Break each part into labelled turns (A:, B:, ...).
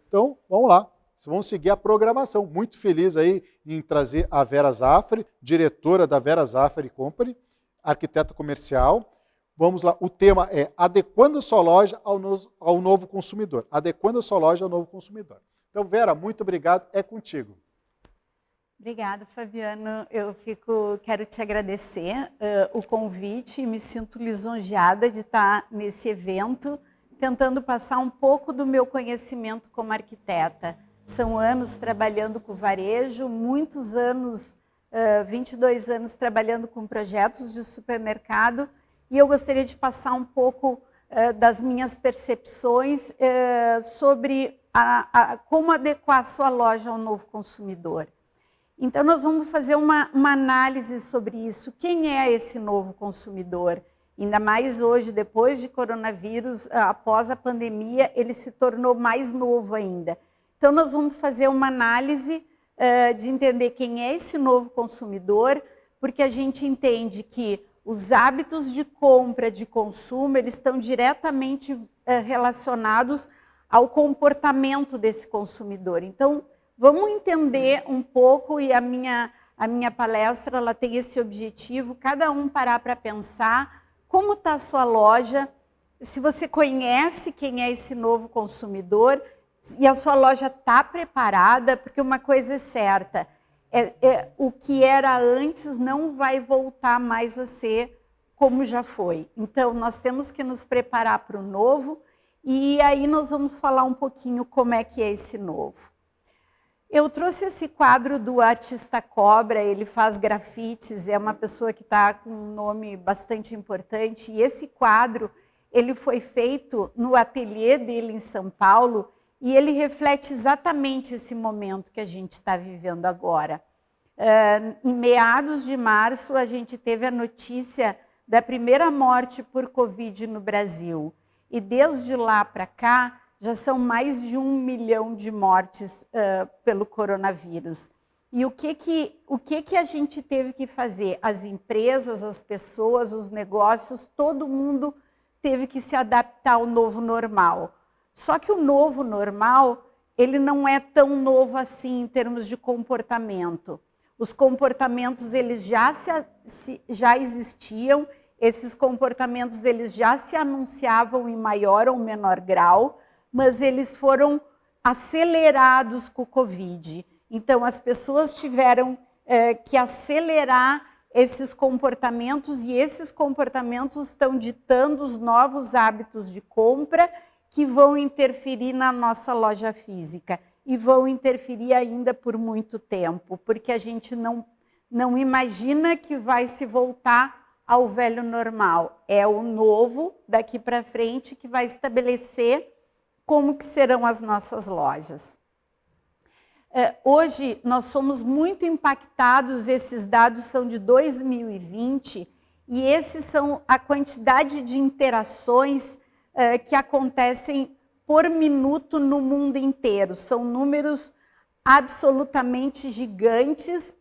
A: Então, vamos lá. Vamos seguir a programação. Muito feliz aí em trazer a Vera Zaffari, diretora da Vera Zaffari Company, arquiteta comercial. Vamos lá, o tema é adequando a sua loja ao novo consumidor. Adequando a sua loja ao novo consumidor. Então, Vera, muito obrigado, é contigo.
B: Obrigada, Fabiano. Quero te agradecer o convite e me sinto lisonjeada de estar nesse evento, tentando passar um pouco do meu conhecimento como arquiteta. São anos trabalhando com varejo, muitos anos, 22 anos trabalhando com projetos de supermercado, e eu gostaria de passar um pouco das minhas percepções sobre como adequar a sua loja ao novo consumidor. Então, nós vamos fazer uma análise sobre isso. Quem é esse novo consumidor? Ainda mais hoje, depois de coronavírus, após a pandemia, ele se tornou mais novo ainda. Então, nós vamos fazer uma análise de entender quem é esse novo consumidor, porque a gente entende que os hábitos de compra, de consumo, eles estão diretamente relacionados ao comportamento desse consumidor. Então, vamos entender um pouco, e a minha palestra ela tem esse objetivo, cada um parar para pensar como está a sua loja, se você conhece quem é esse novo consumidor, e a sua loja está preparada, porque uma coisa é certa, o que era antes não vai voltar mais a ser como já foi. Então, nós temos que nos preparar para o novo, e aí nós vamos falar um pouquinho como é que é esse novo. Eu trouxe esse quadro do artista Cobra, ele faz grafites, é uma pessoa que está com um nome bastante importante, e esse quadro ele foi feito no ateliê dele em São Paulo, e ele reflete exatamente esse momento que a gente está vivendo agora. Em meados de março, a gente teve a notícia da primeira morte por Covid no Brasil, e desde lá para cá, já são mais de 1 milhão de mortes pelo coronavírus. E o que a gente teve que fazer? As empresas, as pessoas, os negócios, todo mundo teve que se adaptar ao novo normal. Só que o novo normal, ele não é tão novo assim em termos de comportamento. Os comportamentos, eles já existiam, esses comportamentos eles já se anunciavam em maior ou menor grau, mas eles foram acelerados com o Covid. Então, as pessoas tiveram que acelerar esses comportamentos, e esses comportamentos estão ditando os novos hábitos de compra que vão interferir na nossa loja física, e vão interferir ainda por muito tempo, porque a gente não imagina que vai se voltar ao velho normal. É o novo, daqui para frente, que vai estabelecer como que serão as nossas lojas. Hoje, nós somos muito impactados, esses dados são de 2020, e esses são a quantidade de interações que acontecem por minuto no mundo inteiro. São números absolutamente gigantes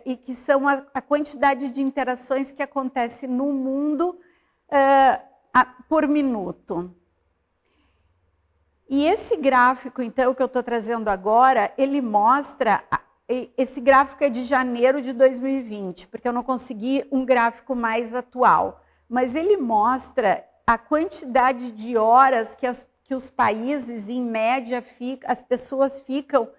B: e que são a quantidade de interações que acontece no mundo por minuto. E esse gráfico, então, que eu estou trazendo agora, ele mostra... Esse gráfico é de janeiro de 2020, porque eu não consegui um gráfico mais atual. Mas ele mostra a quantidade de horas que os países, em média, as pessoas ficam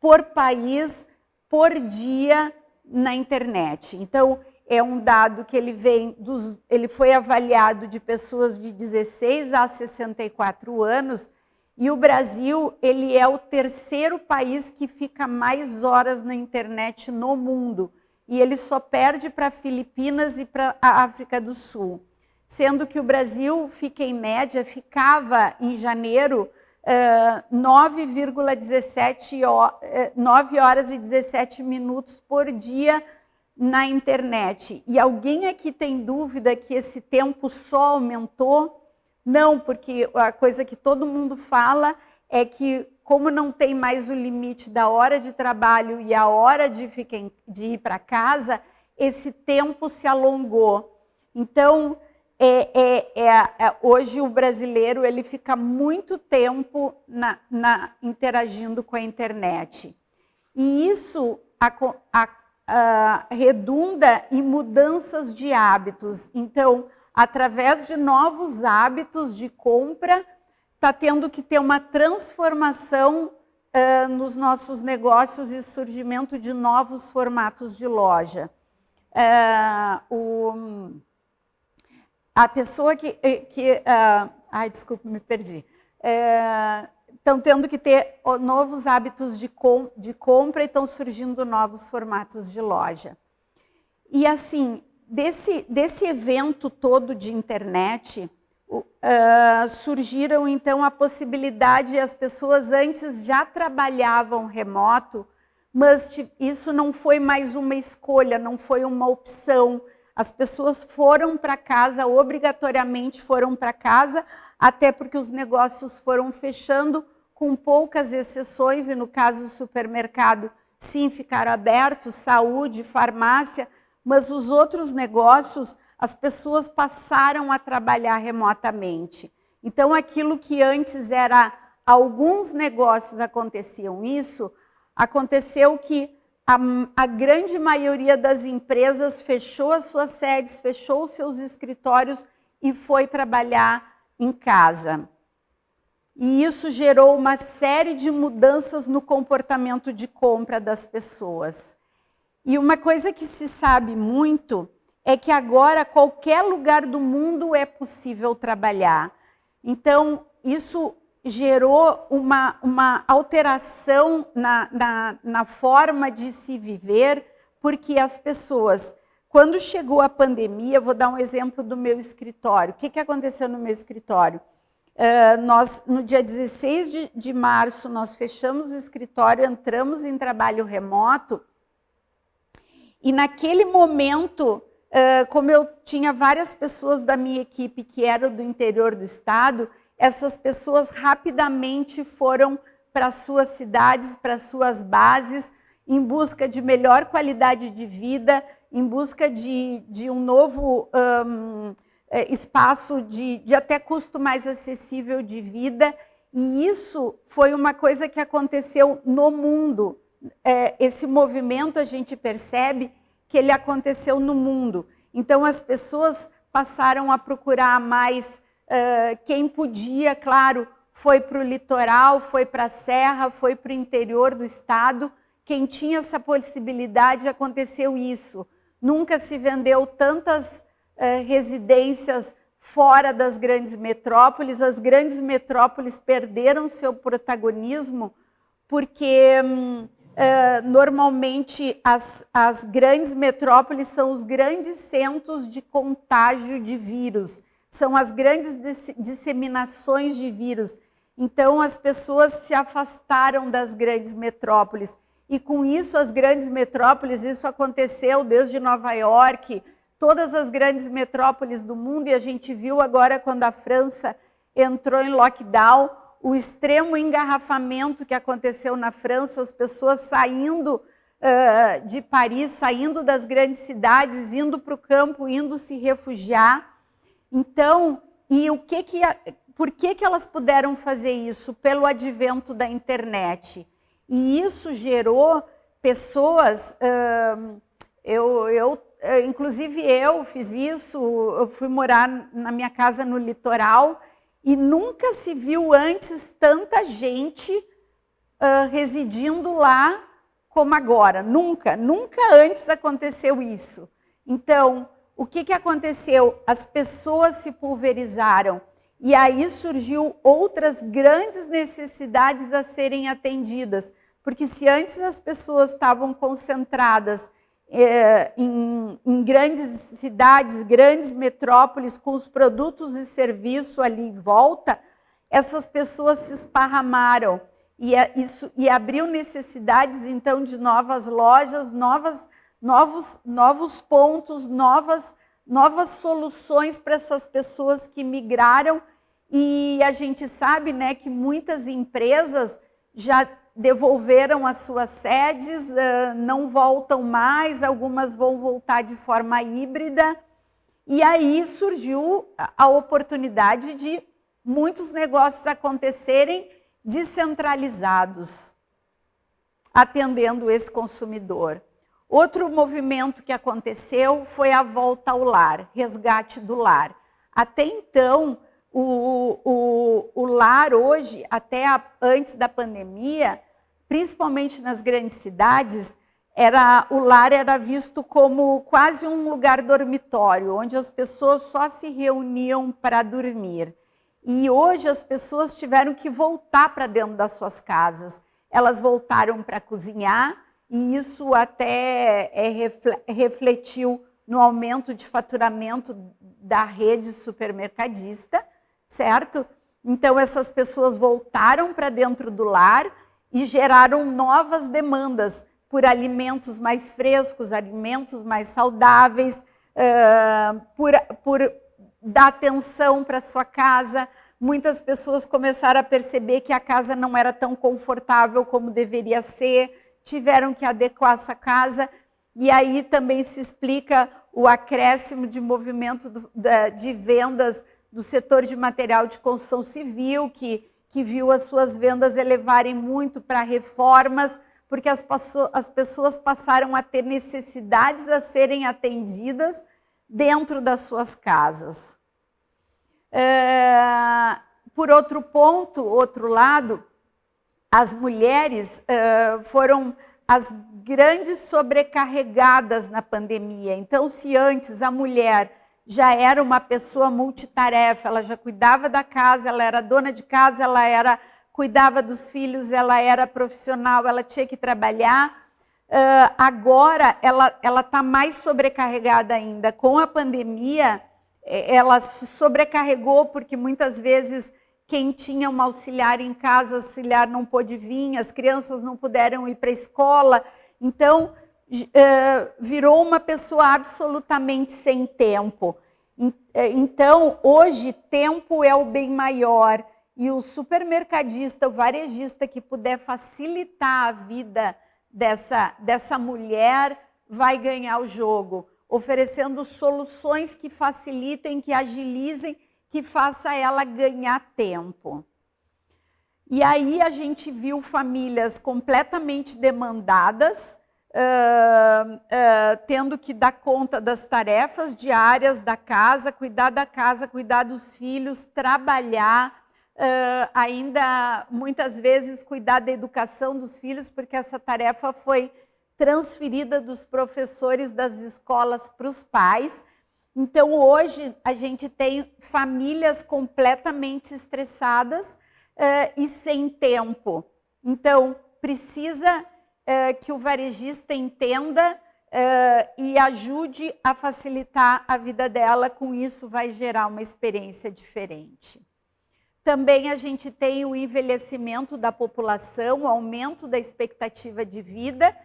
B: por país, por dia, na internet. Então, é um dado que ele foi avaliado de pessoas de 16 a 64 anos, e o Brasil, ele é o 3º país que fica mais horas na internet no mundo. E ele só perde para Filipinas e para a África do Sul. Sendo que o Brasil ficava em janeiro 9 horas e 17 minutos por dia na internet. E alguém aqui tem dúvida que esse tempo só aumentou? Não, porque a coisa que todo mundo fala é que, como não tem mais o limite da hora de trabalho e a hora de ir para casa, esse tempo se alongou. Então, hoje o brasileiro ele fica muito tempo interagindo com a internet. E isso redunda em mudanças de hábitos. Então, através de novos hábitos de compra, está tendo que ter uma transformação nos nossos negócios e surgimento de novos formatos de loja. A pessoa ai, desculpa, me perdi. Estão tendo que ter novos hábitos de compra e estão surgindo novos formatos de loja. E assim, desse evento todo de internet, surgiram então a possibilidade, as pessoas antes já trabalhavam remoto, mas isso não foi mais uma escolha, não foi uma opção. As pessoas foram para casa, obrigatoriamente foram para casa, até porque os negócios foram fechando, com poucas exceções, e no caso do supermercado, sim, ficaram abertos, saúde, farmácia, mas os outros negócios, as pessoas passaram a trabalhar remotamente. Então, aquilo que antes era, alguns negócios aconteciam isso, aconteceu que a grande maioria das empresas fechou as suas sedes, fechou os seus escritórios e foi trabalhar em casa. E isso gerou uma série de mudanças no comportamento de compra das pessoas. E uma coisa que se sabe muito é que agora qualquer lugar do mundo é possível trabalhar. Então, isso gerou uma alteração na forma de se viver, porque as pessoas, quando chegou a pandemia, vou dar um exemplo do meu escritório. O que aconteceu no meu escritório? No dia 16 de março, nós fechamos o escritório, entramos em trabalho remoto, e naquele momento, como eu tinha várias pessoas da minha equipe que eram do interior do estado, essas pessoas rapidamente foram para suas cidades, para suas bases, em busca de melhor qualidade de vida, em busca de um novo espaço de até custo mais acessível de vida. E isso foi uma coisa que aconteceu no mundo. Esse movimento, a gente percebe que ele aconteceu no mundo. Então, as pessoas passaram a procurar mais. Quem podia, claro, foi para o litoral, foi para a serra, foi para o interior do estado. Quem tinha essa possibilidade, aconteceu isso. Nunca se vendeu tantas residências fora das grandes metrópoles. As grandes metrópoles perderam seu protagonismo porque normalmente as grandes metrópoles são os grandes centros de contágio de vírus, são as grandes disseminações de vírus. Então, as pessoas se afastaram das grandes metrópoles. E com isso, as grandes metrópoles, isso aconteceu desde Nova York, todas as grandes metrópoles do mundo, e a gente viu agora quando a França entrou em lockdown, o extremo engarrafamento que aconteceu na França, as pessoas saindo de Paris, saindo das grandes cidades, indo para o campo, indo se refugiar. Então, por que elas puderam fazer isso? Pelo advento da internet. E isso gerou pessoas, inclusive eu fiz isso, eu fui morar na minha casa no litoral e nunca se viu antes tanta gente residindo lá como agora. Nunca antes aconteceu isso. Então, o que aconteceu? As pessoas se pulverizaram e aí surgiu outras grandes necessidades a serem atendidas. Porque se antes as pessoas estavam concentradas em grandes cidades, grandes metrópoles, com os produtos e serviços ali em volta, essas pessoas se esparramaram e abriu necessidades, então, de novas lojas, novos pontos, novas soluções para essas pessoas que migraram. E a gente sabe, né, que muitas empresas já devolveram as suas sedes, não voltam mais, algumas vão voltar de forma híbrida. E aí surgiu a oportunidade de muitos negócios acontecerem descentralizados, atendendo esse consumidor. Outro movimento que aconteceu foi a volta ao lar, resgate do lar. Até então, o lar hoje, até antes da pandemia, principalmente nas grandes cidades, o lar era visto como quase um lugar dormitório, onde as pessoas só se reuniam para dormir. E hoje as pessoas tiveram que voltar para dentro das suas casas. Elas voltaram para cozinhar, e isso até refletiu no aumento de faturamento da rede supermercadista, certo? Então, essas pessoas voltaram para dentro do lar e geraram novas demandas por alimentos mais frescos, alimentos mais saudáveis, por dar atenção para a sua casa. Muitas pessoas começaram a perceber que a casa não era tão confortável como deveria ser, tiveram que adequar essa casa, e aí também se explica o acréscimo de movimento de vendas do setor de material de construção civil, que viu as suas vendas elevarem muito para reformas, porque as pessoas passaram a ter necessidades a serem atendidas dentro das suas casas. Por outro lado, as mulheres foram as grandes sobrecarregadas na pandemia. Então, se antes a mulher já era uma pessoa multitarefa, ela já cuidava da casa, ela era dona de casa, cuidava dos filhos, ela era profissional, ela tinha que trabalhar. Agora, ela está mais sobrecarregada ainda. Com a pandemia, ela se sobrecarregou porque muitas vezes quem tinha um auxiliar em casa, auxiliar não pôde vir, as crianças não puderam ir para a escola. Então, virou uma pessoa absolutamente sem tempo. Então, hoje, tempo é o bem maior. E o supermercadista, o varejista que puder facilitar a vida dessa mulher vai ganhar o jogo, oferecendo soluções que facilitem, que agilizem, que faça ela ganhar tempo. E aí a gente viu famílias completamente demandadas, tendo que dar conta das tarefas diárias da casa, cuidar dos filhos, trabalhar, ainda muitas vezes cuidar da educação dos filhos, porque essa tarefa foi transferida dos professores das escolas para os pais. Então, hoje, a gente tem famílias completamente estressadas e sem tempo. Então, precisa que o varejista entenda e ajude a facilitar a vida dela. Com isso, vai gerar uma experiência diferente. Também a gente tem o envelhecimento da população, o aumento da expectativa de vida,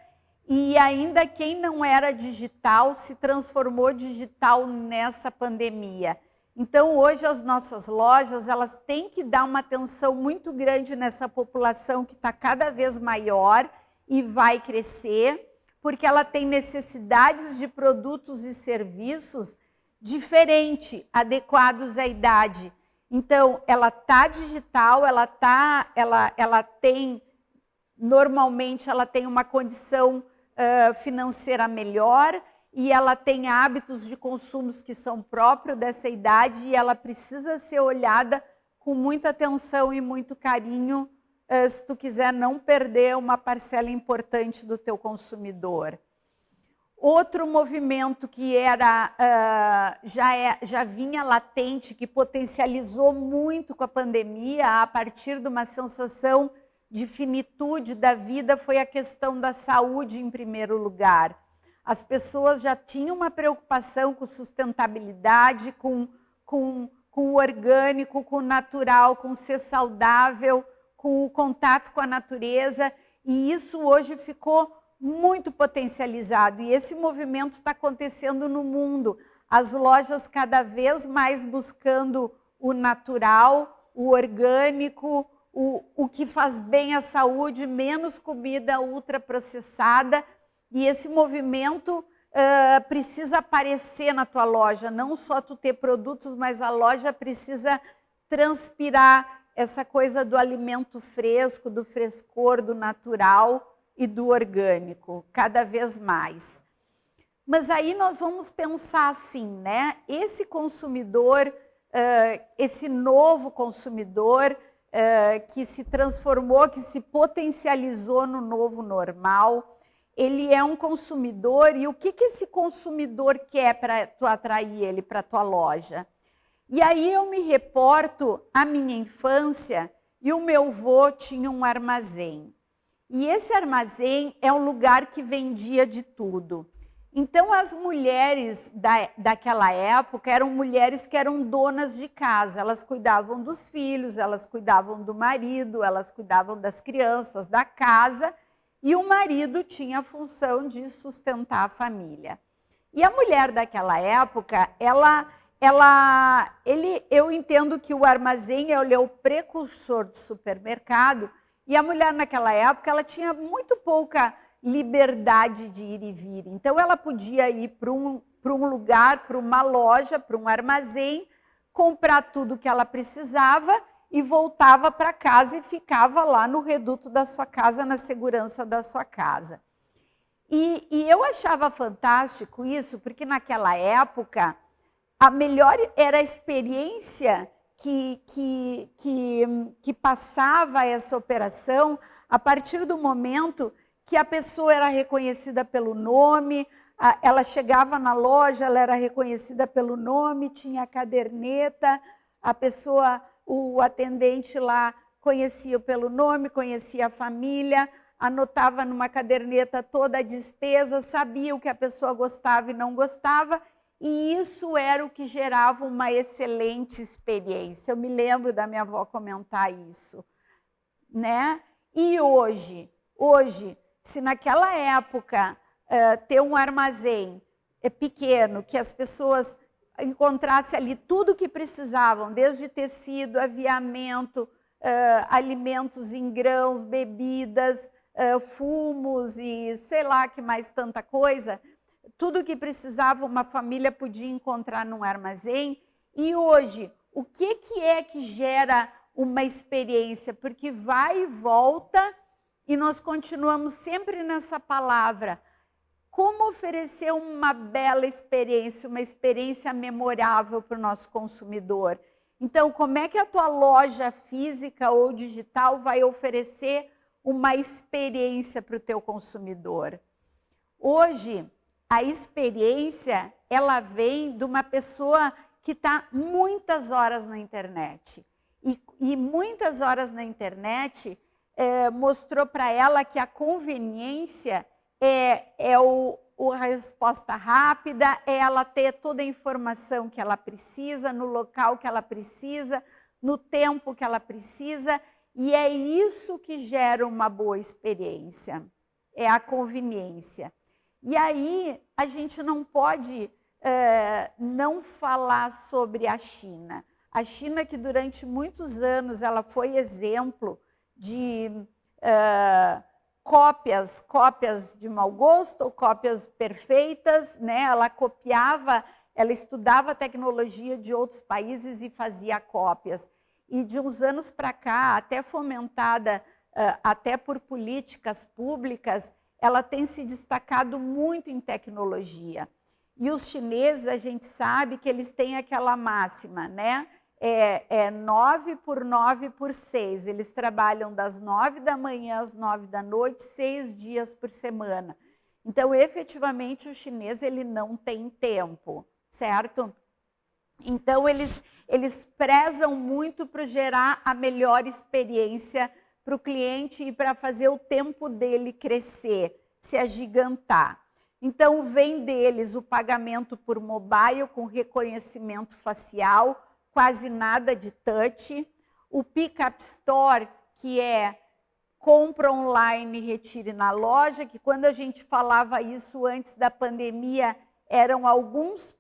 B: e ainda quem não era digital se transformou digital nessa pandemia. Então, hoje as nossas lojas, elas têm que dar uma atenção muito grande nessa população que está cada vez maior e vai crescer, porque ela tem necessidades de produtos e serviços diferentes, adequados à idade. Então, ela está digital, normalmente ela tem uma condição financeira melhor e ela tem hábitos de consumos que são próprios dessa idade e ela precisa ser olhada com muita atenção e muito carinho se tu quiser não perder uma parcela importante do teu consumidor. Outro movimento que já vinha latente, que potencializou muito com a pandemia, a partir de uma sensação de finitude da vida, foi a questão da saúde em primeiro lugar. As pessoas já tinham uma preocupação com sustentabilidade, com o orgânico, com o natural, com ser saudável, com o contato com a natureza, e isso hoje ficou muito potencializado, e esse movimento está acontecendo no mundo. As lojas cada vez mais buscando o natural, o orgânico, o que faz bem à saúde, menos comida ultraprocessada, e esse movimento precisa aparecer na tua loja, não só tu ter produtos, mas a loja precisa transpirar essa coisa do alimento fresco, do frescor, do natural e do orgânico, cada vez mais. Mas aí nós vamos pensar assim, né? Esse consumidor, esse novo consumidor que se transformou, que se potencializou no novo normal, ele é um consumidor, e o que esse consumidor quer para tu atrair ele para a tua loja? E aí eu me reporto à minha infância, e o meu avô tinha um armazém. E esse armazém é um lugar que vendia de tudo. Então, as mulheres daquela época eram mulheres que eram donas de casa. Elas cuidavam dos filhos, elas cuidavam do marido, elas cuidavam das crianças, da casa, e o marido tinha a função de sustentar a família. E a mulher daquela época, eu entendo que o armazém ele é o precursor do supermercado, e a mulher naquela época ela tinha muito pouca liberdade de ir e vir. Então, ela podia ir para um lugar, para uma loja, para um armazém, comprar tudo que ela precisava e voltava para casa e ficava lá no reduto da sua casa, na segurança da sua casa. E eu achava fantástico isso, porque naquela época, a melhor era a experiência que passava essa operação a partir do momento que a pessoa era reconhecida pelo nome, ela chegava na loja, ela era reconhecida pelo nome, tinha a caderneta, a pessoa, o atendente lá conhecia pelo nome, conhecia a família, anotava numa caderneta toda a despesa, sabia o que a pessoa gostava e não gostava, e isso era o que gerava uma excelente experiência. Eu me lembro da minha avó comentar isso, né? E hoje, se naquela época ter um armazém pequeno, que as pessoas encontrassem ali tudo o que precisavam, desde tecido, aviamento, alimentos em grãos, bebidas, fumos e sei lá que mais tanta coisa, tudo o que precisava uma família podia encontrar num armazém. E hoje, o que é que gera uma experiência? Porque vai e volta, e nós continuamos sempre nessa palavra. Como oferecer uma bela experiência, uma experiência memorável para o nosso consumidor? Então, como é que a tua loja física ou digital vai oferecer uma experiência para o teu consumidor? Hoje, a experiência, ela vem de uma pessoa que está muitas horas na internet. E muitas horas na internet mostrou para ela que a conveniência é a resposta rápida, é ela ter toda a informação que ela precisa, no local que ela precisa, no tempo que ela precisa, e é isso que gera uma boa experiência, é a conveniência. E aí a gente não pode não falar sobre a China. A China, que durante muitos anos ela foi exemplo de cópias de mau gosto ou cópias perfeitas, né? Ela copiava, ela estudava a tecnologia de outros países e fazia cópias. E de uns anos para cá, até fomentada até por políticas públicas, ela tem se destacado muito em tecnologia. E os chineses, a gente sabe que eles têm aquela máxima, né? 9 por 9 por 6. Eles trabalham das 9 da manhã às 9 da noite, 6 dias por semana. Então, efetivamente, o chinês ele não tem tempo, certo? Então, eles prezam muito para gerar a melhor experiência para o cliente e para fazer o tempo dele crescer, se agigantar. Então, vem deles o pagamento por mobile com reconhecimento facial, quase nada de touch. O Pickup Store, que é compra online e retire na loja, que quando a gente falava isso antes da pandemia, eram alguns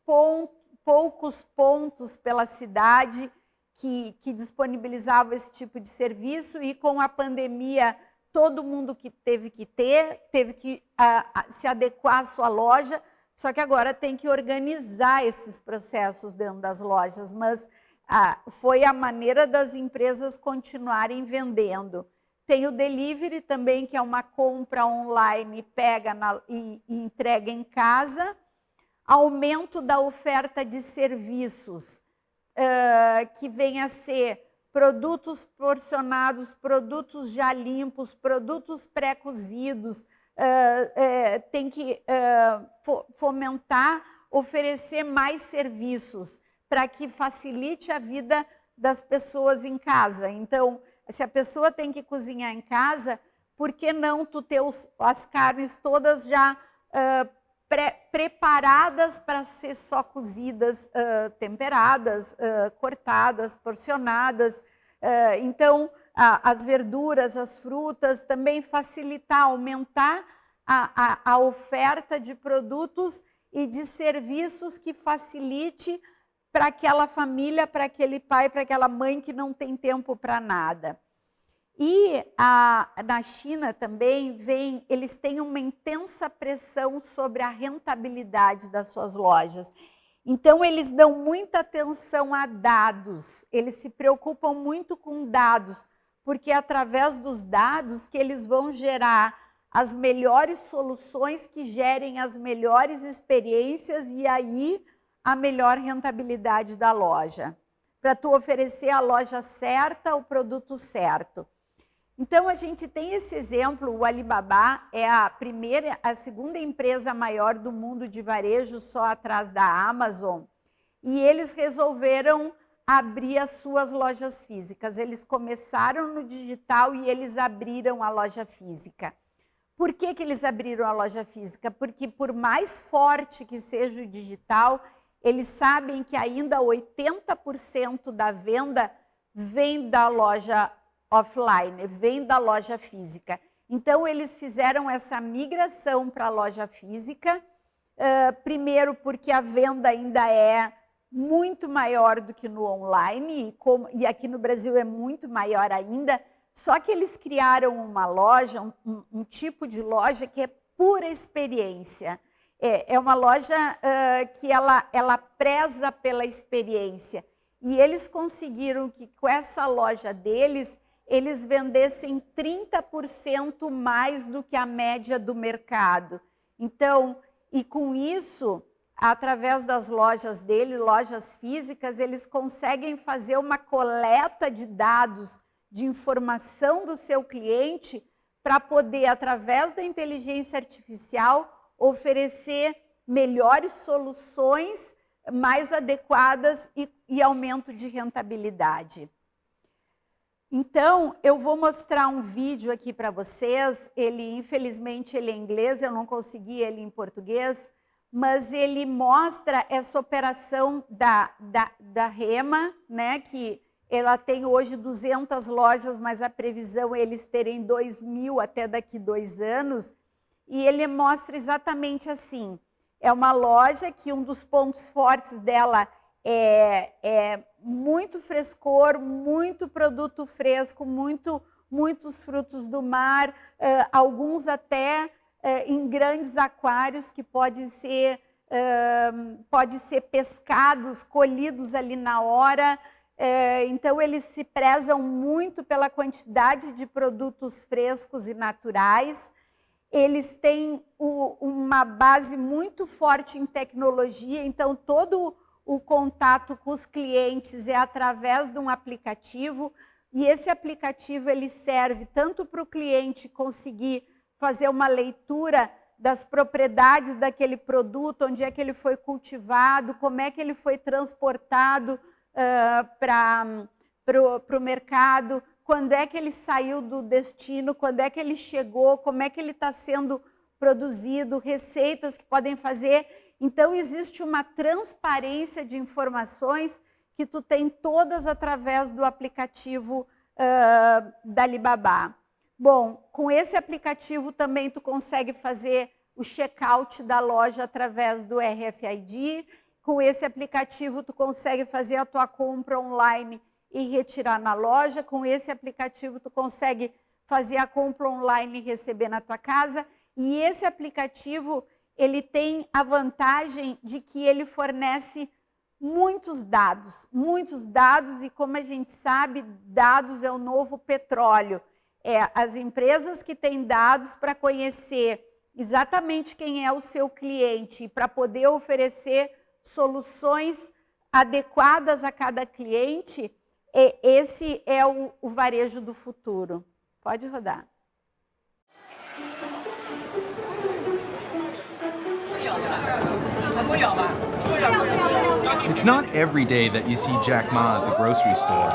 B: poucos pontos pela cidade que disponibilizavam esse tipo de serviço, e com a pandemia, todo mundo que teve que se adequar à sua loja, Só que agora tem que organizar esses processos dentro das lojas, mas foi a maneira das empresas continuarem vendendo. Tem o delivery também, que é uma compra online, pega e entrega em casa. Aumento da oferta de serviços, que vem a ser produtos porcionados, produtos já limpos, produtos pré-cozidos. Tem que fomentar, oferecer mais serviços para que facilite a vida das pessoas em casa. Então, se a pessoa tem que cozinhar em casa, por que não tu ter as carnes todas já preparadas para ser só cozidas, temperadas, cortadas, porcionadas? Então, as verduras, as frutas, também facilitar, aumentar a oferta de produtos e de serviços que facilite para aquela família, para aquele pai, para aquela mãe que não tem tempo para nada. E na China também eles têm uma intensa pressão sobre a rentabilidade das suas lojas. Então, eles dão muita atenção a dados, eles se preocupam muito com dados, porque é através dos dados que eles vão gerar as melhores soluções que gerem as melhores experiências e aí a melhor rentabilidade da loja, para tu oferecer a loja certa, o produto certo. Então, a gente tem esse exemplo, o Alibaba é a segunda empresa maior do mundo de varejo, só atrás da Amazon, e eles resolveram abrir as suas lojas físicas. Eles começaram no digital e eles abriram a loja física. Por que eles abriram a loja física? Porque por mais forte que seja o digital, eles sabem que ainda 80% da venda vem da loja offline, vem da loja física. Então, eles fizeram essa migração para a loja física, primeiro porque a venda ainda é muito maior do que no online, e aqui no Brasil é muito maior ainda, só que eles criaram uma loja, um tipo de loja que é pura experiência. É uma loja que ela preza pela experiência. E eles conseguiram que com essa loja deles, eles vendessem 30% mais do que a média do mercado. Então, e com isso, através das lojas dele, lojas físicas, eles conseguem fazer uma coleta de dados, de informação do seu cliente, para poder, através da inteligência artificial, oferecer melhores soluções mais adequadas e aumento de rentabilidade. Então, eu vou mostrar um vídeo aqui para vocês. Infelizmente, ele é em inglês, eu não consegui ele em português, mas ele mostra essa operação da Rema, né, que ela tem hoje 200 lojas, mas a previsão é eles terem 2.000 até daqui 2 anos. E ele mostra exatamente assim. É uma loja que um dos pontos fortes dela é muito frescor, muito produto fresco, muitos frutos do mar, alguns até em grandes aquários que pode ser pescados, colhidos ali na hora. Então, eles se prezam muito pela quantidade de produtos frescos e naturais. Eles têm uma base muito forte em tecnologia, então todo o contato com os clientes é através de um aplicativo, e esse aplicativo ele serve tanto para o cliente conseguir fazer uma leitura das propriedades daquele produto, onde é que ele foi cultivado, como é que ele foi transportado para o mercado, quando é que ele saiu do destino, quando é que ele chegou, como é que ele está sendo produzido, receitas que podem fazer. Então, existe uma transparência de informações que tu tem todas através do aplicativo da Alibaba. Bom, com esse aplicativo também tu consegue fazer o check-out da loja através do RFID. Com esse aplicativo tu consegue fazer a tua compra online e retirar na loja. Com esse aplicativo tu consegue fazer a compra online e receber na tua casa. E esse aplicativo, ele tem a vantagem de que ele fornece muitos dados, e como a gente sabe, dados é o novo petróleo. As empresas que têm dados para conhecer exatamente quem é o seu cliente, para poder oferecer soluções adequadas a cada cliente, esse é o varejo do futuro. Pode rodar.
C: It's not every day that you see Jack Ma at the grocery store.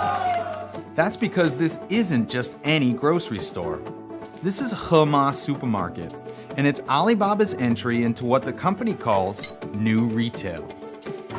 C: That's because this isn't just any grocery store. This is Hema Supermarket, and it's Alibaba's entry into what the company calls new retail.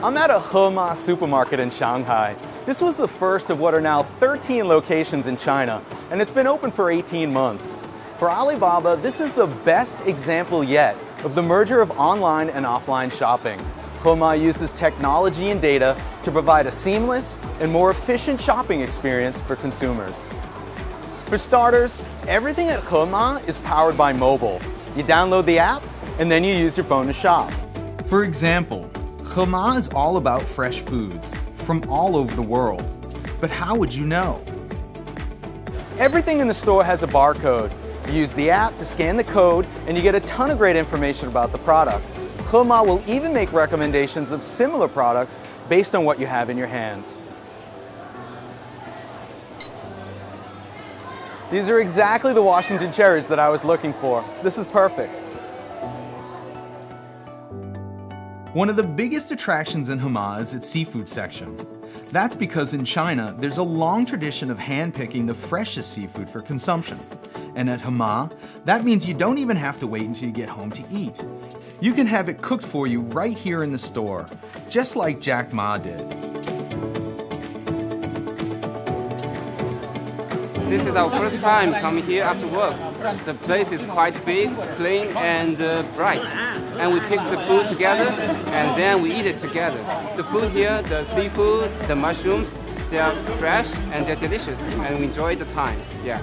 C: I'm at a Hema Supermarket in Shanghai. This was the first of what are now 13 locations in China, and it's been open for 18 months. For Alibaba, this is the best example yet of the merger of online and offline shopping. Hema uses technology and data to provide a seamless and more efficient shopping experience for consumers. For starters, everything at Hema is powered by mobile. You download the app, and then you use your phone to shop. For example, Hema is all about fresh foods from all over the world. But how would you know? Everything in the store has a barcode. You use the app to scan the code, and you get a ton of great information about the product. Hema will even make recommendations of similar products based on what you have in your hand. These are exactly the Washington cherries that I was looking for. This is perfect. One of the biggest attractions in Hema is its seafood section. That's because in China, there's a long tradition of hand-picking the freshest seafood for consumption. And at Hema, that means you don't even have to wait until you get home to eat. You can have it cooked for you right here in the store, just like Jack Ma did.
D: This is our first time coming here after work. The place is quite big, clean, and bright. And we pick the food together, and then we eat it together. The food here, the seafood, the mushrooms, they are fresh and they're delicious, and we enjoy the time. Yeah.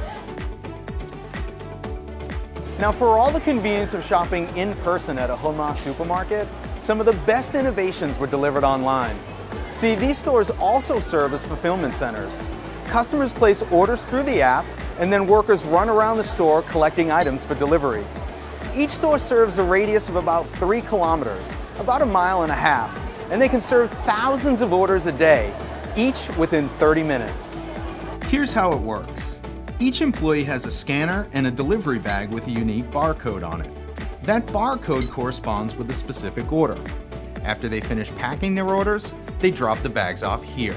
C: Now, for all the convenience of shopping in person at a Hema supermarket, some of the best innovations were delivered online. See, these stores also serve as fulfillment centers. Customers place orders through the app, and then workers run around the store collecting items for delivery. Each store serves a radius of about 3 kilometers, about 1.5 miles, and they can serve thousands of orders a day, each within 30 minutes. Here's how it works. Each employee has a scanner and a delivery bag with a unique barcode on it. That barcode corresponds with a specific order. After they finish packing their orders, they drop the bags off here.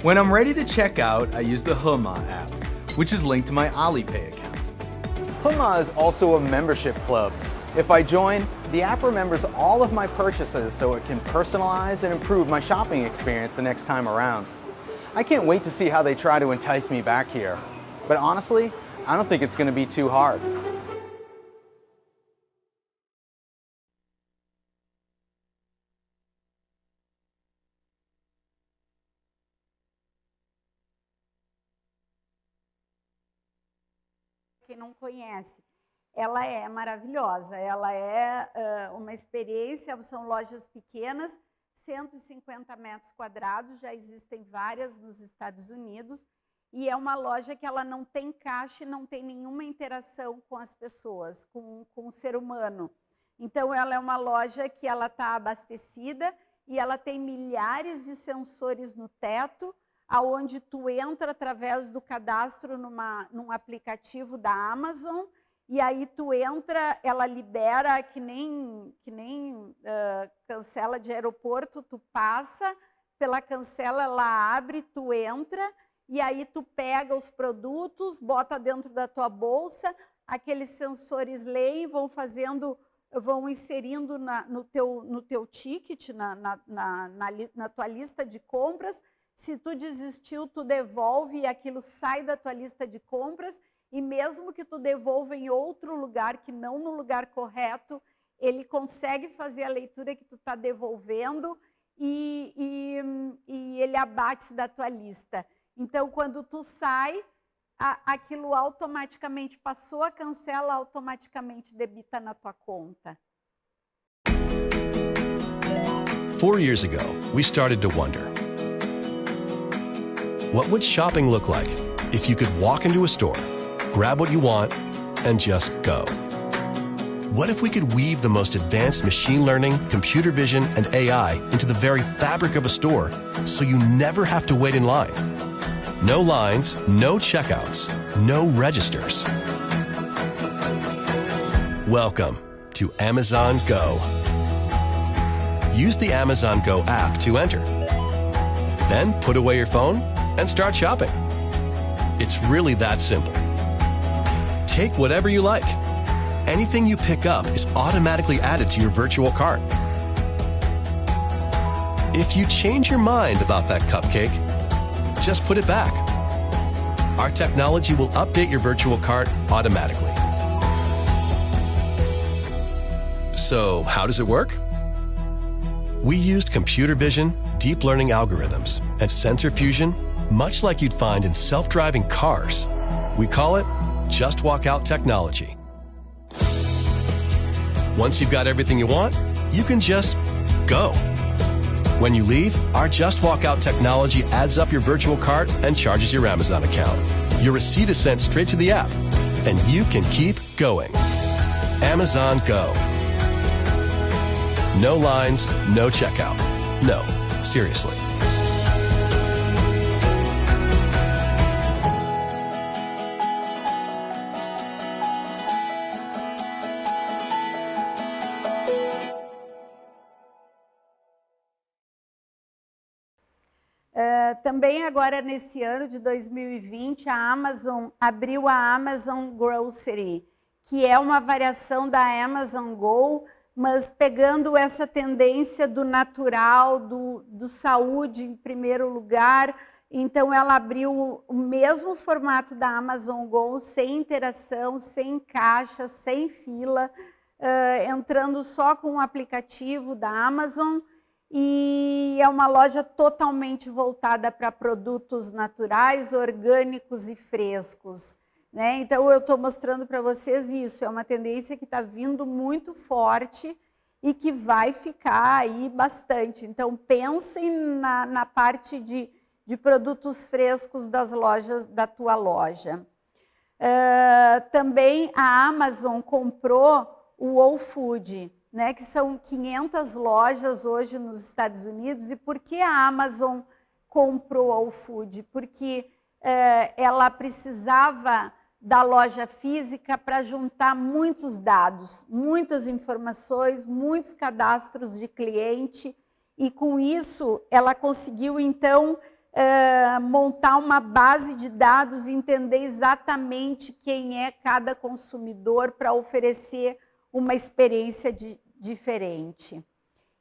C: When I'm ready to check out, I use the Hema app, which is linked to my Alipay account. Hema is also a membership club. If I join, the app remembers all of my purchases so it can personalize and improve my shopping experience the next time around. I can't wait to see how they try to entice me back here. But honestly, I don't think it's going to be too hard.
B: Quem não conhece, ela é maravilhosa, ela é uma experiência, são lojas pequenas, 150 metros quadrados, já existem várias nos Estados Unidos, e é uma loja que ela não tem caixa e não tem nenhuma interação com as pessoas, com o ser humano. Então, ela é uma loja que ela está abastecida e ela tem milhares de sensores no teto, aonde tu entra através do cadastro num aplicativo da Amazon, e aí tu entra, ela libera que nem cancela de aeroporto, tu passa pela cancela, ela abre, tu entra, e aí tu pega os produtos, bota dentro da tua bolsa, aqueles sensores leem, vão inserindo no teu ticket, na tua lista de compras. Se tu desistiu, tu devolve e aquilo sai da tua lista de compras, e mesmo que tu devolva em outro lugar, que não no lugar correto, ele consegue fazer a leitura que tu está devolvendo e ele abate da tua lista. Então, quando tu sai, aquilo automaticamente passou, a cancela automaticamente debita na tua conta.
E: 4 years ago, we started to wonder, what would shopping look like if you could walk into a store, grab what you want, and just go? What if we could weave the most advanced machine learning, computer vision, and AI into the very fabric of a store so you never have to wait in line? No lines, no checkouts, no registers. Welcome to Amazon Go. Use the Amazon Go app to enter. Then put away your phone and start shopping. It's really that simple. Take whatever you like. Anything you pick up is automatically added to your virtual cart. If you change your mind about that cupcake, just put it back. Our technology will update your virtual cart automatically. So, how does it work? We used computer vision, deep learning algorithms, and sensor fusion, much like you'd find in self-driving cars. We call it Just Walk Out technology. Once you've got everything you want, you can just go. When you leave, our Just Walk Out technology adds up your virtual cart and charges your Amazon account. Your receipt is sent straight to the app, and you can keep going. Amazon Go. No lines, no checkout. No, seriously.
B: Também agora nesse ano de 2020, a Amazon abriu a Amazon Grocery, que é uma variação da Amazon Go, mas pegando essa tendência do natural, do saúde em primeiro lugar. Então ela abriu o mesmo formato da Amazon Go, sem interação, sem caixa, sem fila, entrando só com o aplicativo da Amazon. E é uma loja totalmente voltada para produtos naturais, orgânicos e frescos, né? Então eu estou mostrando para vocês isso, é uma tendência que está vindo muito forte e que vai ficar aí bastante. Então pensem na parte de produtos frescos das lojas, da tua loja. Também a Amazon comprou o Whole Food, né, que são 500 lojas hoje nos Estados Unidos. E por que a Amazon comprou a Whole Food? Porque ela precisava da loja física para juntar muitos dados, muitas informações, muitos cadastros de cliente, e com isso ela conseguiu então montar uma base de dados e entender exatamente quem é cada consumidor para oferecer uma experiência diferente.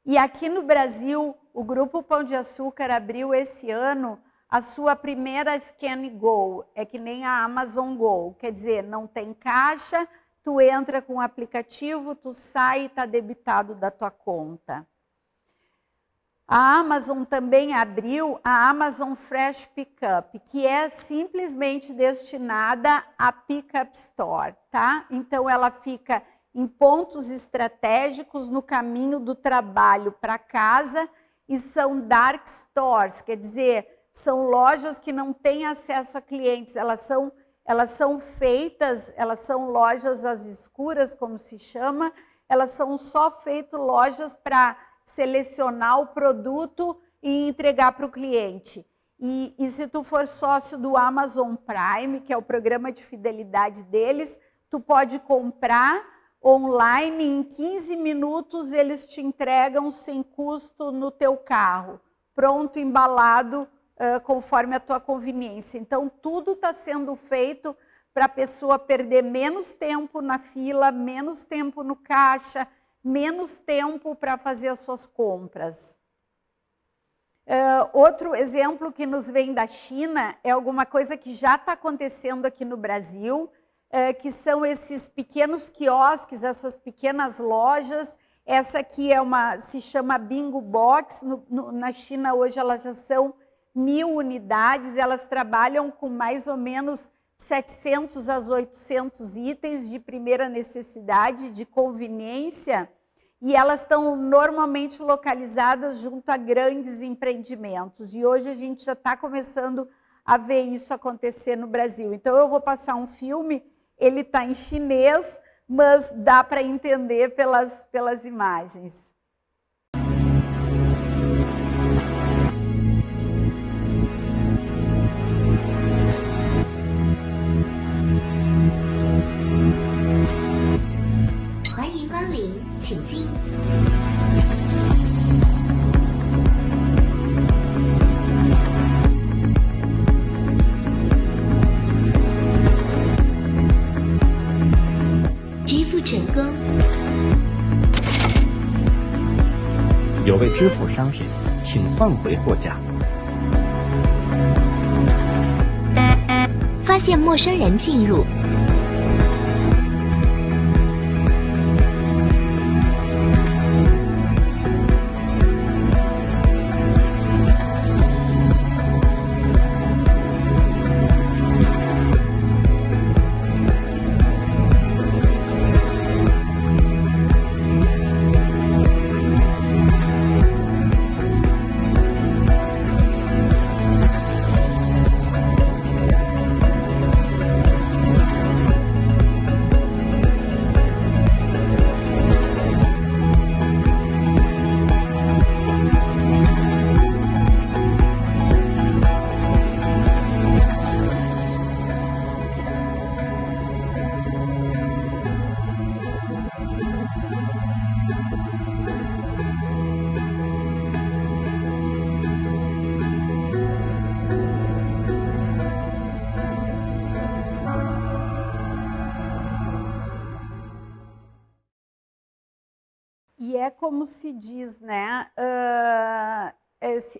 B: E aqui no Brasil, o Grupo Pão de Açúcar abriu esse ano a sua primeira Scan Go, é que nem a Amazon Go, quer dizer, não tem caixa, tu entra com o aplicativo, tu sai e está debitado da tua conta. A Amazon também abriu a Amazon Fresh Pickup, que é simplesmente destinada a Pickup Store, tá? Então ela fica em pontos estratégicos no caminho do trabalho para casa, e são dark stores, quer dizer, são lojas que não têm acesso a clientes, elas são feitas, elas são lojas às escuras, como se chama, elas são só feitas lojas para selecionar o produto e entregar para o cliente. E se tu for sócio do Amazon Prime, que é o programa de fidelidade deles, tu pode comprar online, em 15 minutos eles te entregam sem custo no teu carro, pronto, embalado, conforme a tua conveniência. Então, tudo está sendo feito para a pessoa perder menos tempo na fila, menos tempo no caixa, menos tempo para fazer as suas compras. Outro exemplo que nos vem da China é alguma coisa que já está acontecendo aqui no Brasil, que são esses pequenos quiosques, essas pequenas lojas. Essa aqui se chama Bingo Box. Na China hoje elas já são 1000 unidades, elas trabalham com mais ou menos 700 a 800 itens de primeira necessidade, de conveniência, e elas estão normalmente localizadas junto a grandes empreendimentos. E hoje a gente já está começando a ver isso acontecer no Brasil. Então eu vou passar um filme, ele está em chinês, mas dá para entender pelas imagens.
F: 请进。支付成功。
G: 有未支付商品，请放回货架。
F: 发现陌生人进入。
B: E é como se diz, né?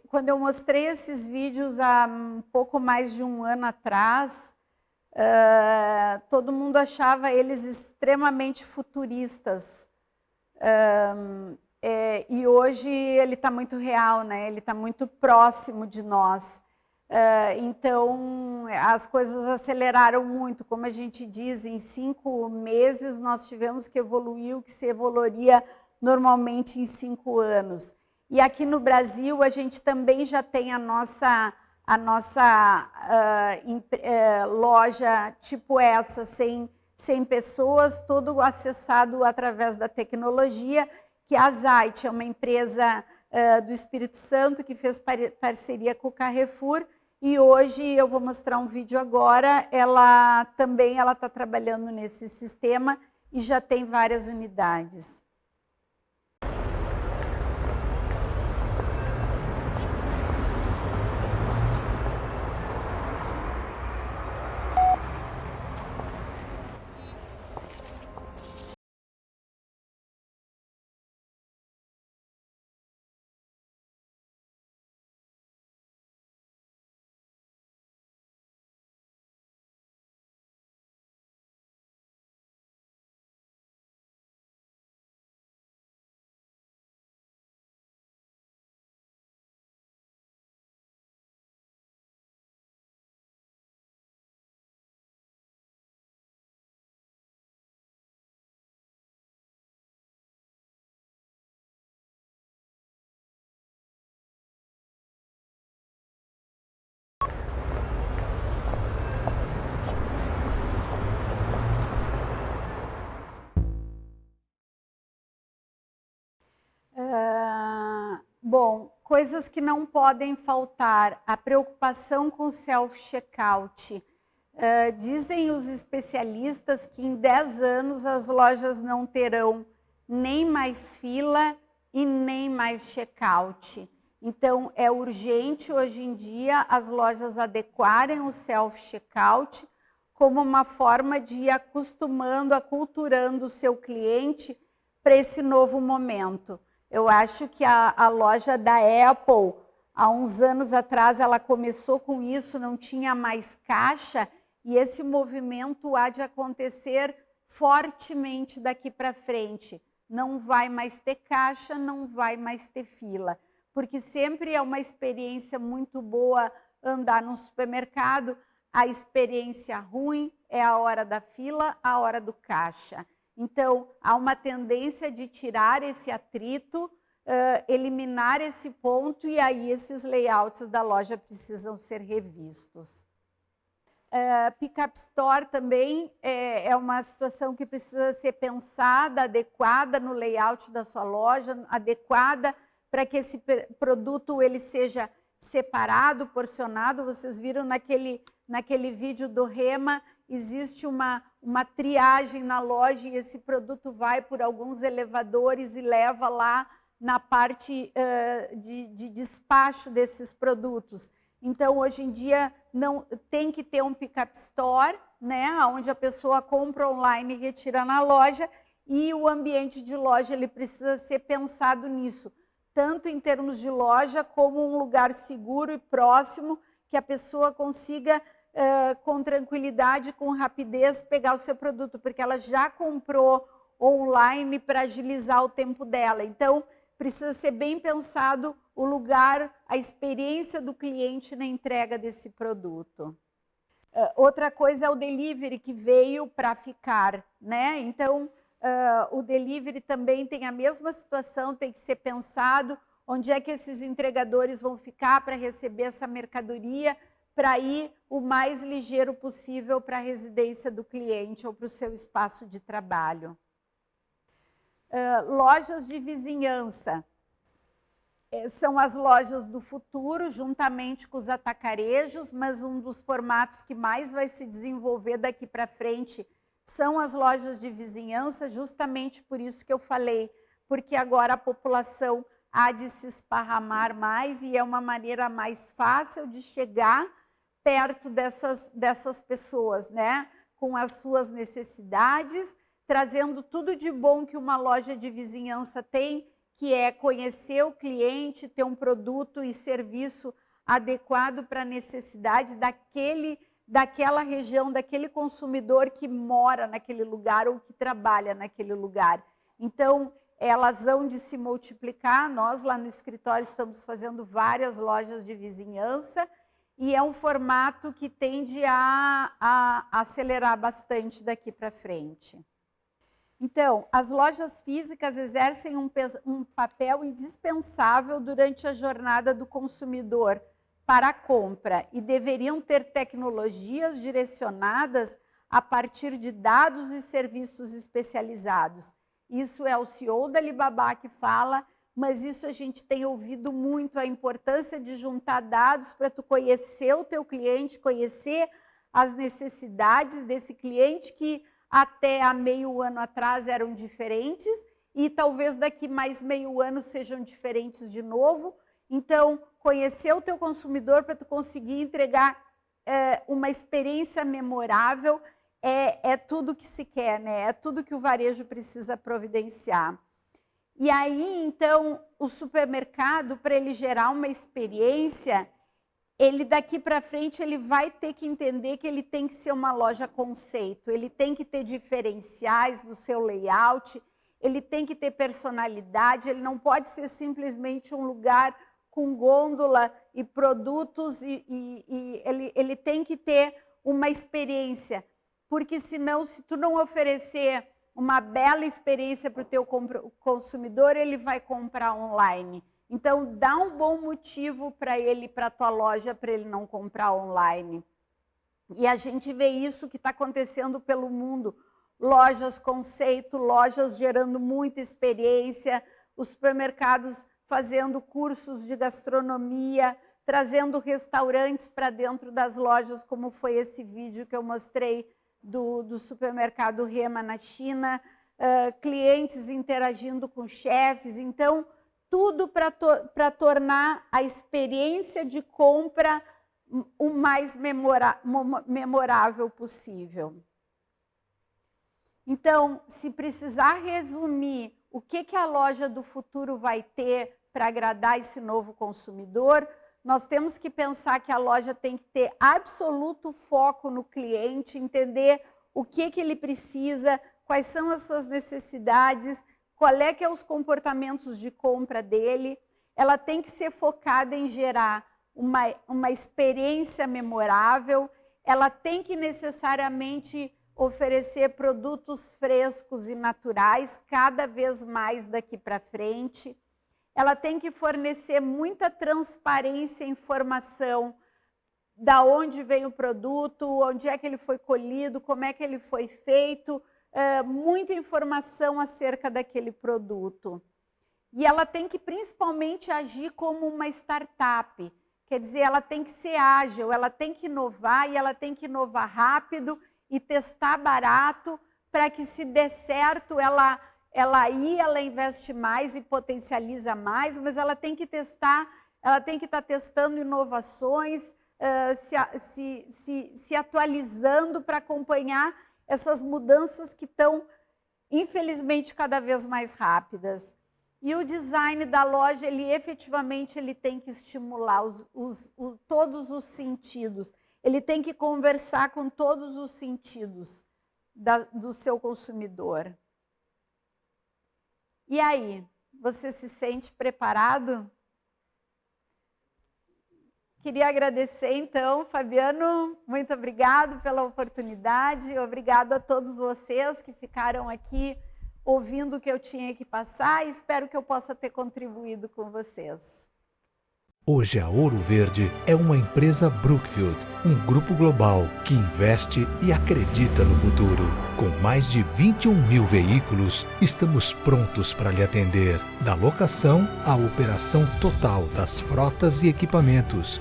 B: Quando eu mostrei esses vídeos há um pouco mais de um ano atrás, todo mundo achava eles extremamente futuristas. E hoje ele está muito real, né? Ele está muito próximo de nós. Então, as coisas aceleraram muito. Como a gente diz, em 5 meses nós tivemos que evoluir o que se evoluiria normalmente em 5 anos. E aqui no Brasil a gente também já tem a nossa loja tipo essa, 100 pessoas, todo acessado através da tecnologia, que a Zait é uma empresa do Espírito Santo que fez parceria com o Carrefour, e hoje eu vou mostrar um vídeo agora, ela está trabalhando nesse sistema e já tem várias unidades. Bom, coisas que não podem faltar, a preocupação com o self-checkout. Dizem os especialistas que em 10 anos as lojas não terão nem mais fila e nem mais checkout. Então, é urgente hoje em dia as lojas adequarem o self-checkout como uma forma de ir acostumando, aculturando o seu cliente para esse novo momento. Eu acho que a loja da Apple, há uns anos atrás, ela começou com isso, não tinha mais caixa, e esse movimento há de acontecer fortemente daqui para frente. Não vai mais ter caixa, não vai mais ter fila, porque sempre é uma experiência muito boa andar num supermercado, a experiência ruim é a hora da fila, a hora do caixa. Então, há uma tendência de tirar esse atrito, eliminar esse ponto, e aí esses layouts da loja precisam ser revistos. Pick-up Store também é uma situação que precisa ser pensada, adequada no layout da sua loja, adequada para que esse produto ele seja separado, porcionado. Vocês viram naquele vídeo do Rema, existe uma triagem na loja e esse produto vai por alguns elevadores e leva lá na parte de despacho desses produtos. Então, hoje em dia, não tem que ter um pick-up store, né, onde a pessoa compra online e retira na loja, e o ambiente de loja ele precisa ser pensado nisso, tanto em termos de loja, como um lugar seguro e próximo, que a pessoa consiga, com tranquilidade, com rapidez, pegar o seu produto, porque ela já comprou online para agilizar o tempo dela. Então, precisa ser bem pensado o lugar, a experiência do cliente na entrega desse produto. Outra coisa é o delivery, que veio para ficar, né? Então, o delivery também tem a mesma situação, tem que ser pensado onde é que esses entregadores vão ficar para receber essa mercadoria, para ir o mais ligeiro possível para a residência do cliente ou para o seu espaço de trabalho. Lojas de vizinhança. São as lojas do futuro, juntamente com os atacarejos, mas um dos formatos que mais vai se desenvolver daqui para frente são as lojas de vizinhança, justamente por isso que eu falei, porque agora a população há de se esparramar mais e é uma maneira mais fácil de chegar perto dessas pessoas, né? Com as suas necessidades, trazendo tudo de bom que uma loja de vizinhança tem, que é conhecer o cliente, ter um produto e serviço adequado para a necessidade daquela região, daquele consumidor que mora naquele lugar ou que trabalha naquele lugar. Então, elas hão de se multiplicar. Nós, lá no escritório, estamos fazendo várias lojas de vizinhança e é um formato que tende a acelerar bastante daqui para frente. Então, as lojas físicas exercem um papel indispensável durante a jornada do consumidor para a compra e deveriam ter tecnologias direcionadas a partir de dados e serviços especializados. Isso é o CEO da Alibaba que fala, mas isso a gente tem ouvido muito, a importância de juntar dados para tu conhecer o teu cliente, conhecer as necessidades desse cliente que até há meio ano atrás eram diferentes e talvez daqui mais meio ano sejam diferentes de novo. Então, conhecer o teu consumidor para tu conseguir entregar uma experiência memorável é tudo que se quer, né? É tudo que o varejo precisa providenciar. E aí, então, o supermercado, para ele gerar uma experiência, ele daqui para frente ele vai ter que entender que ele tem que ser uma loja conceito, ele tem que ter diferenciais no seu layout, ele tem que ter personalidade, ele não pode ser simplesmente um lugar com gôndola e produtos, ele tem que ter uma experiência, porque senão, se tu não oferecer uma bela experiência para o teu consumidor, ele vai comprar online. Então, dá um bom motivo para ele, para a tua loja, para ele não comprar online. E a gente vê isso que está acontecendo pelo mundo. Lojas conceito, lojas gerando muita experiência, os supermercados fazendo cursos de gastronomia, trazendo restaurantes para dentro das lojas, como foi esse vídeo que eu mostrei do supermercado Rema na China, clientes interagindo com chefes. Então, tudo para tornar a experiência de compra o mais memorável possível. Então, se precisar resumir o que a loja do futuro vai ter para agradar esse novo consumidor, nós temos que pensar que a loja tem que ter absoluto foco no cliente, entender o que ele precisa, quais são as suas necessidades, qual é que é os comportamentos de compra dele. Ela tem que ser focada em gerar uma experiência memorável, ela tem que necessariamente oferecer produtos frescos e naturais cada vez mais daqui para frente. Ela tem que fornecer muita transparência e informação da onde vem o produto, onde é que ele foi colhido, como é que ele foi feito, muita informação acerca daquele produto. E ela tem que principalmente agir como uma startup, quer dizer, ela tem que ser ágil, ela tem que inovar e ela tem que inovar rápido e testar barato para que, se der certo, ela investe mais e potencializa mais, mas ela tem que testar, ela tem que estar testando inovações, se atualizando para acompanhar essas mudanças que estão, infelizmente, cada vez mais rápidas. E o design da loja, ele efetivamente tem que estimular todos os sentidos. Ele tem que conversar com todos os sentidos do seu consumidor. E aí, você se sente preparado? Queria agradecer, então, Fabiano, muito obrigado pela oportunidade, obrigado a todos vocês que ficaram aqui ouvindo o que eu tinha que passar e espero que eu possa ter contribuído com vocês.
H: Hoje a Ouro Verde é uma empresa Brookfield, um grupo global que investe e acredita no futuro. Com mais de 21 mil veículos, estamos prontos para lhe atender, da locação à operação total das frotas e equipamentos.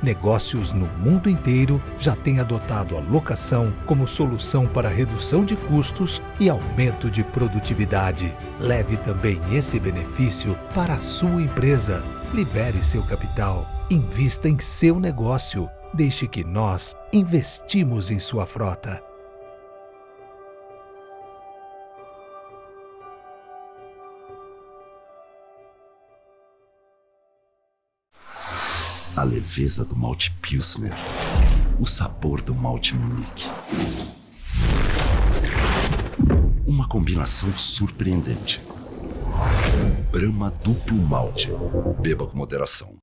H: Negócios no mundo inteiro já têm adotado a locação como solução para redução de custos e aumento de produtividade. Leve também esse benefício para a sua empresa. Libere seu capital, invista em seu negócio, deixe que nós investimos em sua frota.
I: A leveza do malte Pilsner, o sabor do malte Munich. Uma combinação surpreendente. Brahma Duplo Malte. Beba com moderação.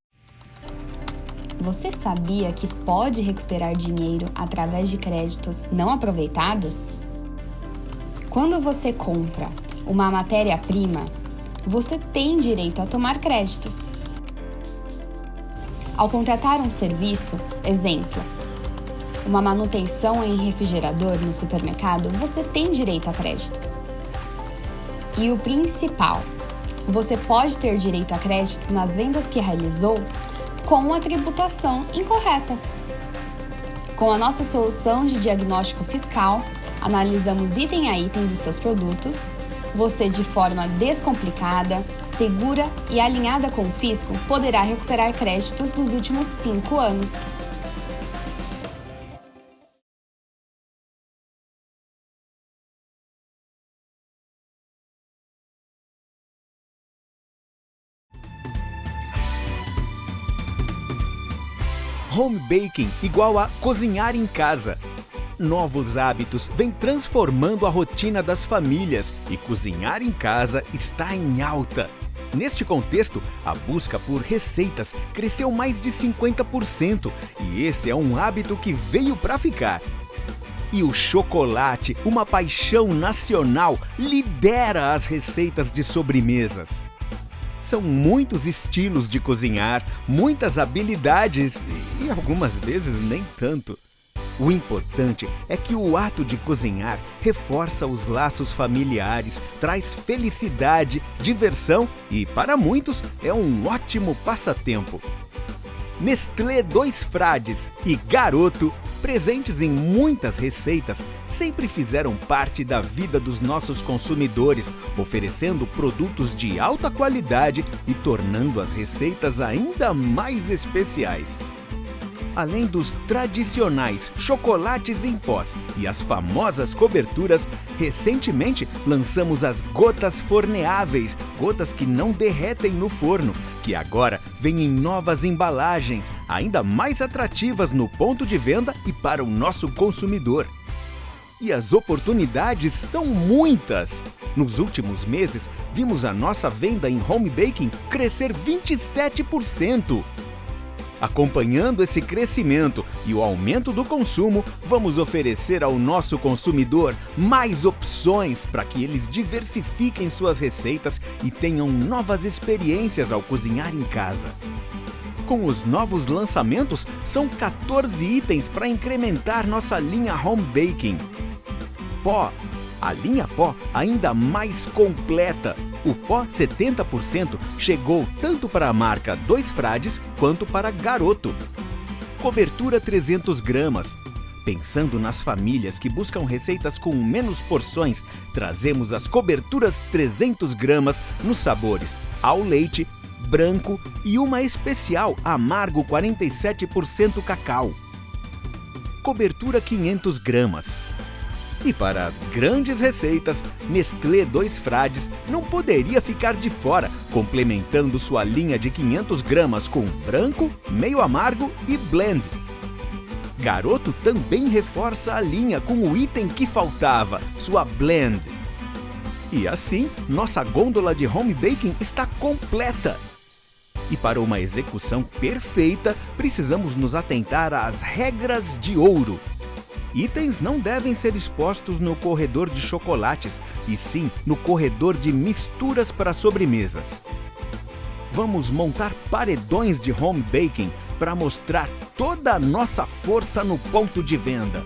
J: Você sabia que pode recuperar dinheiro através de créditos não aproveitados? Quando você compra uma matéria-prima, você tem direito a tomar créditos. Ao contratar um serviço, exemplo, uma manutenção em refrigerador no supermercado, você tem direito a créditos. E o principal, você pode ter direito a crédito nas vendas que realizou com a tributação incorreta. Com a nossa solução de diagnóstico fiscal, analisamos item a item dos seus produtos. Você, de forma descomplicada, segura e alinhada com o fisco, poderá recuperar créditos nos últimos 5 anos.
K: Home baking igual a cozinhar em casa. Novos hábitos vêm transformando a rotina das famílias e cozinhar em casa está em alta. Neste contexto, a busca por receitas cresceu mais de 50% e esse é um hábito que veio para ficar. E o chocolate, uma paixão nacional, lidera as receitas de sobremesas. São muitos estilos de cozinhar, muitas habilidades e algumas vezes nem tanto. O importante é que o ato de cozinhar reforça os laços familiares, traz felicidade, diversão e, para muitos, é um ótimo passatempo. Nestlé Dois Frades e Garoto, presentes em muitas receitas, sempre fizeram parte da vida dos nossos consumidores, oferecendo produtos de alta qualidade e tornando as receitas ainda mais especiais. Além dos tradicionais chocolates em pós e as famosas coberturas, recentemente lançamos as gotas forneáveis, gotas que não derretem no forno, que agora vêm em novas embalagens, ainda mais atrativas no ponto de venda e para o nosso consumidor. E as oportunidades são muitas! Nos últimos meses, vimos a nossa venda em home baking crescer 27%. Acompanhando esse crescimento e o aumento do consumo, vamos oferecer ao nosso consumidor mais opções para que eles diversifiquem suas receitas e tenham novas experiências ao cozinhar em casa. Com os novos lançamentos, são 14 itens para incrementar nossa linha Home Baking. Pó. A linha pó ainda mais completa. O pó 70% chegou tanto para a marca Dois Frades quanto para Garoto. Cobertura 300 gramas. Pensando nas famílias que buscam receitas com menos porções, trazemos as coberturas 300 gramas nos sabores ao leite, branco e uma especial amargo 47% cacau. Cobertura 500 gramas. E para as grandes receitas, Nestlé Dois Frades não poderia ficar de fora, complementando sua linha de 500 gramas com branco, meio amargo e blend. Garoto também reforça a linha com o item que faltava, sua blend. E assim, nossa gôndola de home baking está completa. E para uma execução perfeita, precisamos nos atentar às regras de ouro. Itens não devem ser expostos no corredor de chocolates, e sim no corredor de misturas para sobremesas. Vamos montar paredões de home baking para mostrar toda a nossa força no ponto de venda.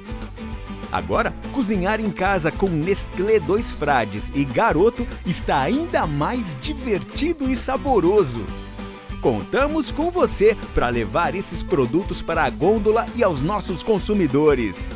K: Agora, cozinhar em casa com Nestlé Dois Frades e Garoto está ainda mais divertido e saboroso. Contamos com você para levar esses produtos para a gôndola e aos nossos consumidores.